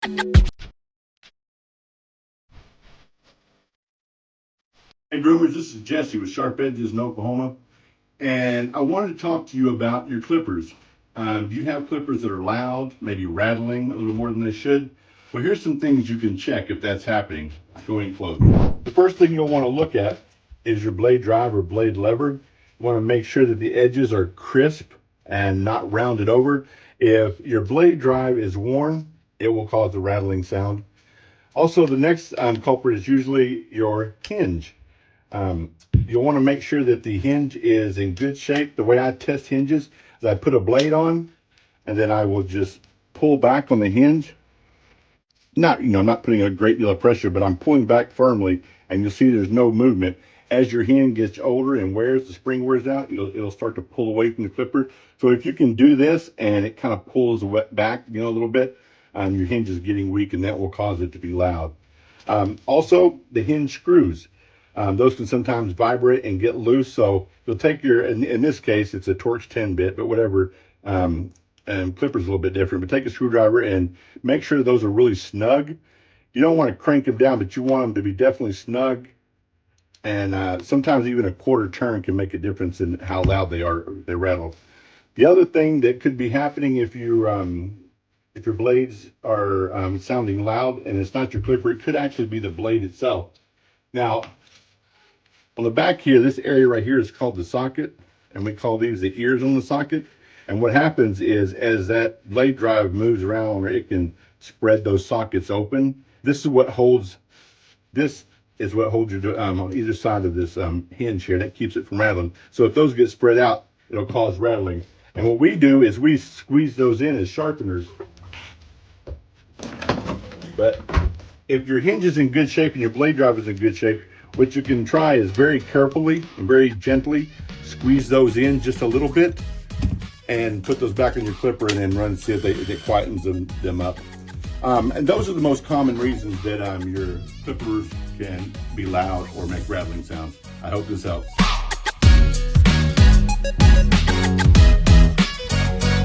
Hey Groomers, this is Jessie with Sharp Edges in Oklahoma, and I wanted to talk to you about your clippers. Do you have clippers that are loud, maybe rattling a little more than they should? Well, here's some things you can check if that's happening. Going close. The first thing you'll want to look at is your blade drive or blade lever. You want to make sure that the edges are crisp and not rounded over. If your blade drive is worn, it will cause a rattling sound. Also, the next culprit is usually your hinge. You'll want to make sure that the hinge is in good shape. The way I test hinges is I put a blade on and then I will just pull back on the hinge. Not putting a great deal of pressure, but I'm pulling back firmly, and you'll see there's no movement. As your hinge gets older and wears, the spring wears out, it'll start to pull away from the clipper. So if you can do this and it kind of pulls back, a little bit, your hinge is getting weak, and that will cause it to be loud. Also, the hinge screws. Those can sometimes vibrate and get loose. So you'll take in this case, it's a Torx 10 bit, but whatever. And clipper's a little bit different, but take a screwdriver and make sure those are really snug. You don't want to crank them down, but you want them to be definitely snug. And sometimes even a quarter turn can make a difference in how loud they are, they rattle. The other thing that could be happening if your blades are sounding loud and it's not your clipper, it could actually be the blade itself. Now, on the back here, this area right here is called the socket, and we call these the ears on the socket. And what happens is, as that blade drive moves around, it can spread those sockets open. This is what holds your on either side of this hinge here. That keeps it from rattling. So if those get spread out, it'll cause rattling. And what we do is we squeeze those in as sharpeners. But if your hinge is in good shape and your blade drive is in good shape, what you can try is very carefully and very gently squeeze those in just a little bit and put those back on your clipper, and then run, see if it quietens them up. And those are the most common reasons that your clippers can be loud or make rattling sounds. I hope this helps.